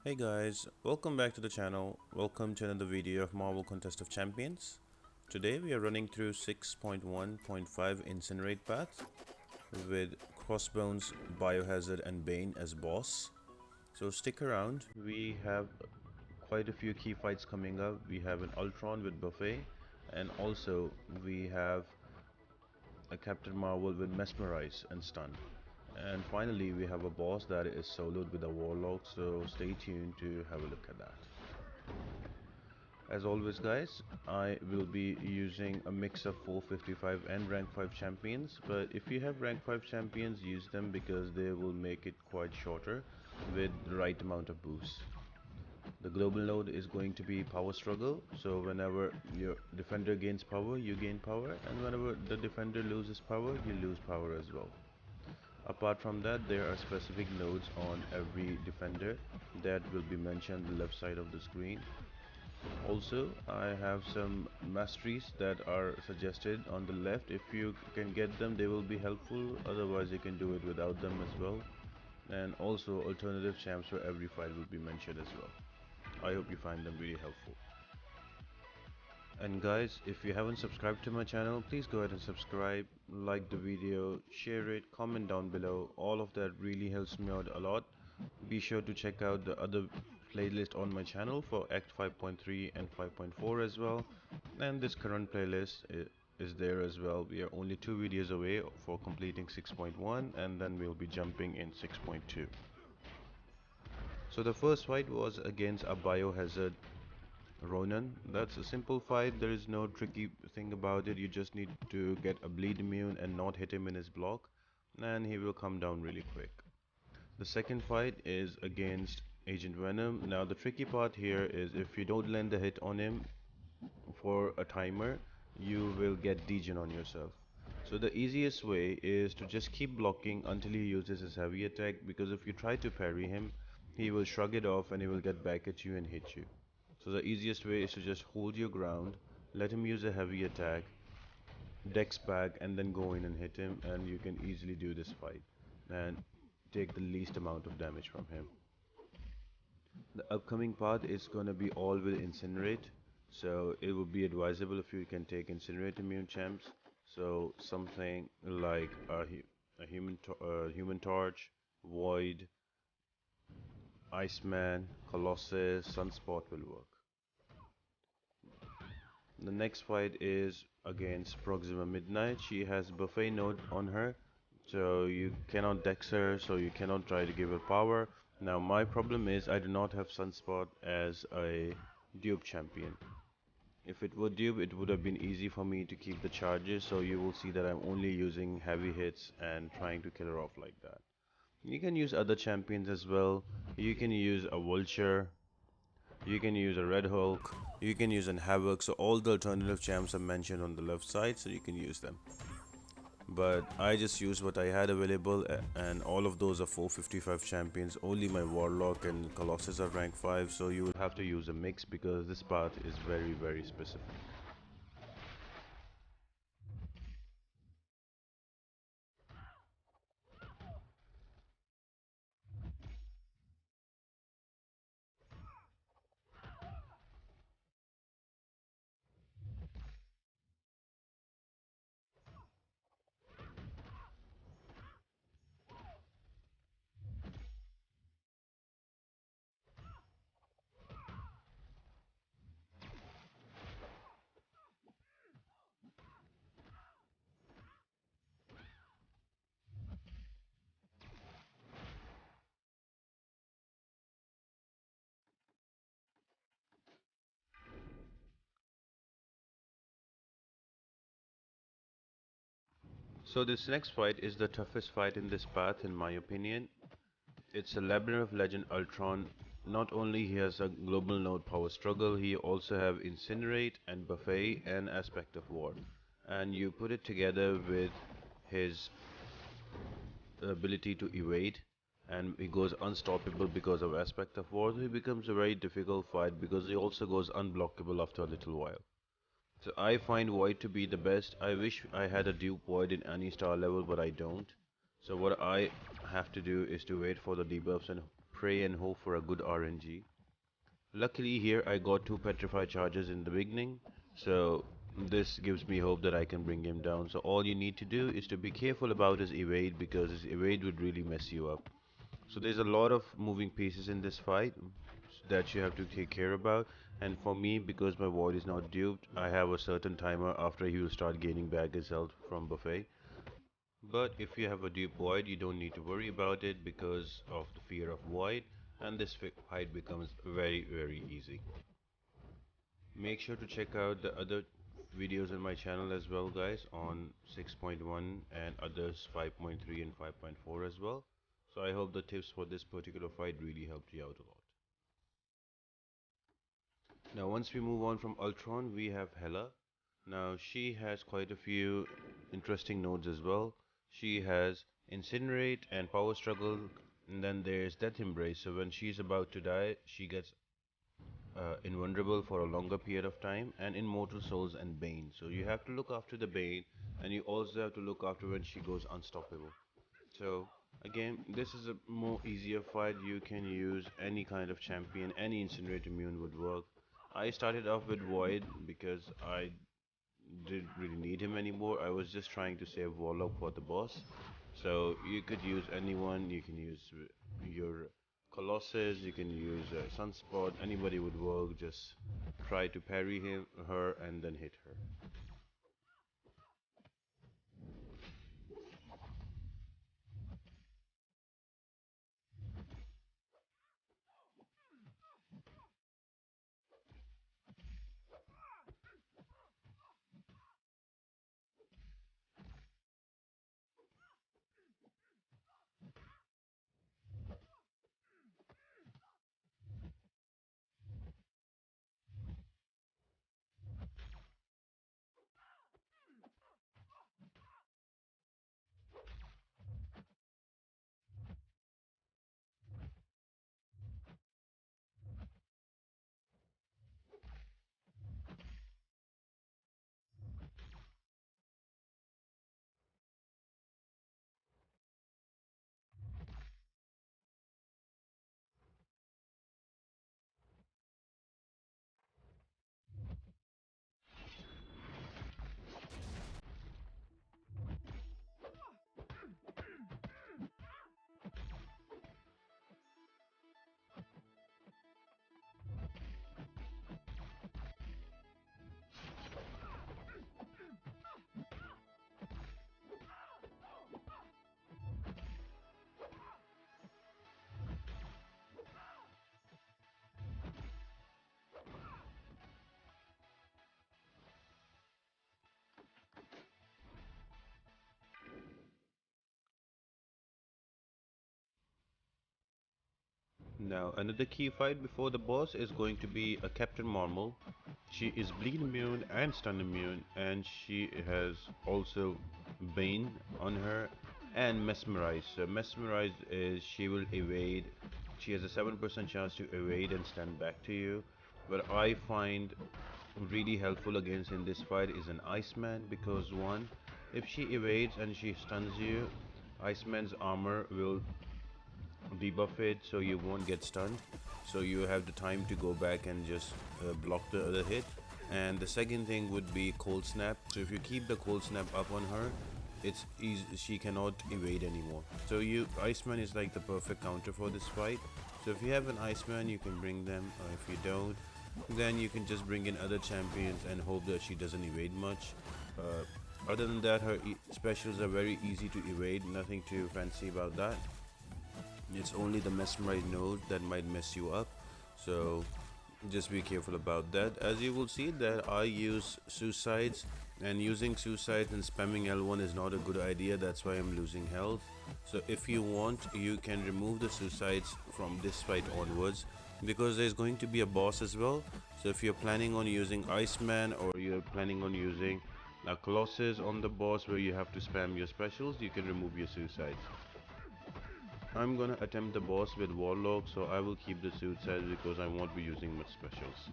Hey guys, welcome back to the channel. Welcome to another video of Marvel Contest of Champions. Today we are running through 6.1.5 Incinerate Path with Crossbones, Biohazard and Bane as boss. So stick around, we have quite a few key fights coming up. We have an Ultron with Buffet, and also we have a Captain Marvel with Mesmerize and Stun. And finally we have a boss that is soloed with a Warlock, so stay tuned to have a look at that. As always guys, I will be using a mix of 455 and rank 5 champions, but if you have rank 5 champions, use them because they will make it quite shorter with the right amount of boost. The global node is going to be power struggle, so whenever your defender gains power, you gain power, and whenever the defender loses power, you lose power as well. Apart from that, there are specific nodes on every defender that will be mentioned on the left side of the screen. Also, I have some masteries that are suggested on the left. If you can get them, they will be helpful. Otherwise, you can do it without them as well. And also, alternative champs for every fight will be mentioned as well. I hope you find them really helpful. And guys, if you haven't subscribed to my channel, please go ahead and subscribe, like the video, share it, comment down below. All of that really helps me out a lot. Be sure to check out the other playlist on my channel for Act 5.3 and 5.4 as well. And this current playlist is there as well. We are only 2 videos away for completing 6.1, and then we'll be jumping in 6.2. So the first fight was against a biohazard Ronan. That's a simple fight, there is no tricky thing about it. You just need to get a bleed immune and not hit him in his block, and he will come down really quick. The second fight is against Agent Venom. Now the tricky part here is if you don't land a hit on him for a timer, you will get degen on yourself. So the easiest way is to just keep blocking until he uses his heavy attack, because if you try to parry him, he will shrug it off and he will get back at you and hit you. So the easiest way is to just hold your ground, let him use a heavy attack, dex back, and then go in and hit him, and you can easily do this fight and take the least amount of damage from him. The upcoming part is gonna be all with Incinerate, so it would be advisable if you can take Incinerate immune champs. So something like human torch, void, Iceman, Colossus, Sunspot will work. The next fight is against Proxima Midnight. She has buffet node on her, so you cannot dex her, so you cannot try to give her power. Now my problem is I do not have Sunspot as a dupe champion. If it were dupe, it would have been easy for me to keep the charges, so you will see that I'm only using heavy hits and trying to kill her off like that. You can use other champions as well. You can use a Vulture, you can use a Red Hulk, you can use an Havoc, so all the alternative champs are mentioned on the left side, so you can use them. But I just used what I had available, and all of those are 455 champions. Only my Warlock and Colossus are rank 5, so you will have to use a mix because this path is very specific. So this next fight is the toughest fight in this path in my opinion. It's a Labyrinth of Legend Ultron. Not only he has a global node power struggle, he also have Incinerate and Buffet and Aspect of War. And you put it together with his ability to evade, and he goes unstoppable because of Aspect of War. So he becomes a very difficult fight because he also goes unblockable after a little while. So I find Void to be the best. I wish I had a dupe Void in any star level, but I don't. So what I have to do is to wait for the debuffs and pray and hope for a good RNG. Luckily here I got two petrified charges in the beginning, so this gives me hope that I can bring him down. So all you need to do is to be careful about his evade, because his evade would really mess you up. So there's a lot of moving pieces in this fight that you have to take care about. And for me, because my void is not duped, I have a certain timer after he will start gaining back his health from buffet. But if you have a dupe void, you don't need to worry about it because of the fear of void, and this fight becomes very easy. Make sure to check out the other videos on my channel as well, guys, on 6.1 and others 5.3 and 5.4 as well. So I hope the tips for this particular fight really helped you out a lot. Now once we move on from Ultron, we have Hela. Now she has quite a few interesting nodes as well. She has Incinerate and Power Struggle, and then there's Death Embrace. So when she's about to die, she gets invulnerable for a longer period of time, and Immortal Souls and Bane. So you have to look after the Bane, and you also have to look after when she goes unstoppable. So again, this is a more easier fight. You can use any kind of champion, any Incinerate immune would work. I started off with Void because I didn't really need him anymore. I was just trying to save Warlock for the boss. So you could use anyone. You can use your Colossus. You can use Sunspot. Anybody would work. Just try to parry her, and then hit her. Now, another key fight before the boss is going to be a Captain Marvel. She is bleed immune and stun immune, and she has also Bane on her and Mesmerize. So Mesmerize is she will evade. She has a 7% chance to evade and stand back to you. What I find really helpful against in this fight is an Iceman, because one, if she evades and she stuns you, Iceman's armor will debuff it so you won't get stunned, so you have the time to go back and just block the other hit. And the second thing would be cold snap. So if you keep the cold snap up on her, it's easy, she cannot evade anymore. So you Iceman is like the perfect counter for this fight. So if you have an Iceman, you can bring them, or if you don't, then you can just bring in other champions and hope that she doesn't evade much. Other than that, her specials are very easy to evade, nothing too fancy about that. It's only the mesmerized node that might mess you up, so just be careful about that. As you will see that I use suicides, and using suicides and spamming L1 is not a good idea. That's why I'm losing health. So if you want, you can remove the suicides from this fight onwards, because there's going to be a boss as well. So if you're planning on using Iceman, or you're planning on using a Colossus on the boss where you have to spam your specials, you can remove your suicides. I'm gonna attempt the boss with Warlock, so I will keep the suicides because I won't be using much specials.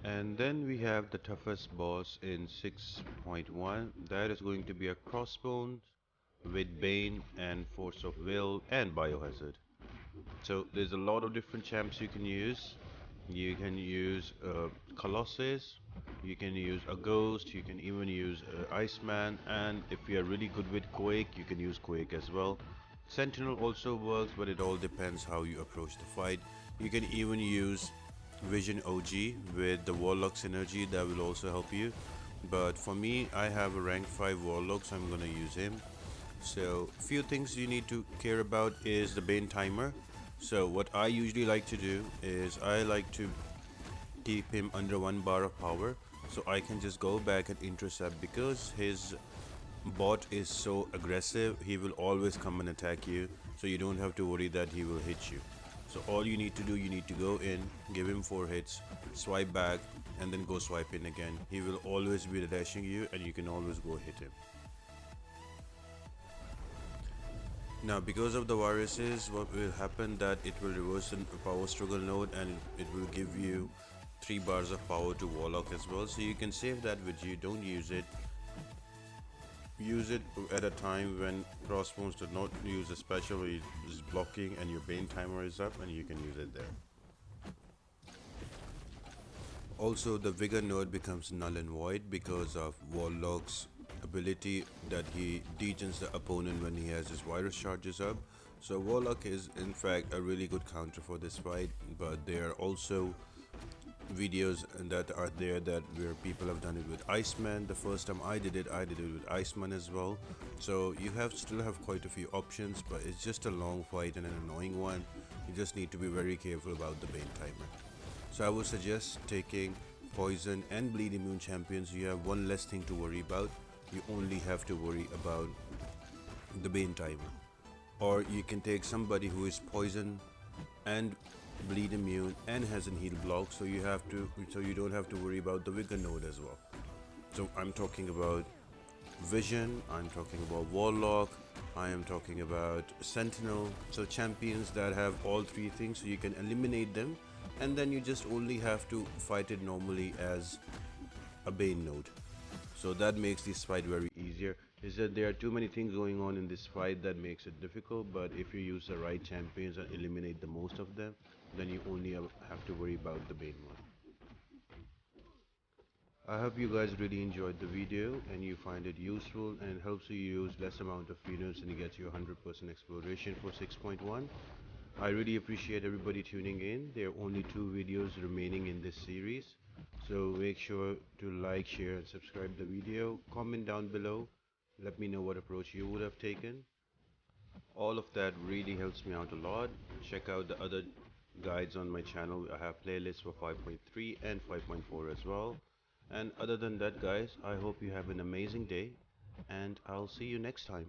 And then we have the toughest boss in 6.1. That is going to be a Crossbones with Bane and Force of Will and Biohazard. So there's a lot of different champs you can use. You can use Colossus, you can use a Ghost, you can even use Iceman, and if you are really good with Quake, you can use Quake as well. Sentinel also works, but it all depends how you approach the fight. You can even use Vision OG with the Warlock synergy, that will also help you. But for me, I have a rank 5 Warlock, so I'm gonna use him. So few things you need to care about is the Bane timer. So what I usually like to do is I like to keep him under 1 bar of power, so I can just go back and intercept, because his bot is so aggressive, he will always come and attack you, so you don't have to worry that he will hit you. So all you need to do, you need to go in, give him 4 hits, swipe back, and then go swipe in again. He will always be dashing you and you can always go hit him. Now because of the viruses, what will happen that it will reverse the power struggle node, and it will give you 3 bars of power to Warlock as well. So you can save that with you, don't use it. Use it at a time when Crossbones does not use a special, where it is blocking and your Bane timer is up, and you can use it there. Also the Vigor node becomes null and void because of Warlock's ability that he degens the opponent when he has his virus charges up. So Warlock is in fact a really good counter for this fight, but there are also videos that are there that where people have done it with Iceman. The first time I did it with Iceman as well. So you still have quite a few options, but it's just a long fight and an annoying one. You just need to be very careful about the Bane timer. So I would suggest taking poison and bleed immune champions. You have one less thing to worry about. You only have to worry about the Bane timer. Or you can take somebody who is poison and bleed immune and has a heal block, so you don't have to worry about the Vigor node as well. So I'm talking about Vision, I'm talking about Warlock, I am talking about Sentinel. So champions that have all 3 things, so you can eliminate them, and then you just only have to fight it normally as a Bane node. So that makes this fight very easier. Is that there are too many things going on in this fight that makes it difficult, but if you use the right champions and eliminate the most of them, then you only have to worry about the Bane one. I hope you guys really enjoyed the video and you find it useful and helps you use less amount of units and gets you 100% exploration for 6.1. I really appreciate everybody tuning in. There are only 2 videos remaining in this series, so make sure to like, share and subscribe the video. Comment down below, let me know what approach you would have taken. All of that really helps me out a lot. Check out the other guides on my channel. I have playlists for 5.3 and 5.4 as well. And other than that guys, I hope you have an amazing day and I'll see you next time.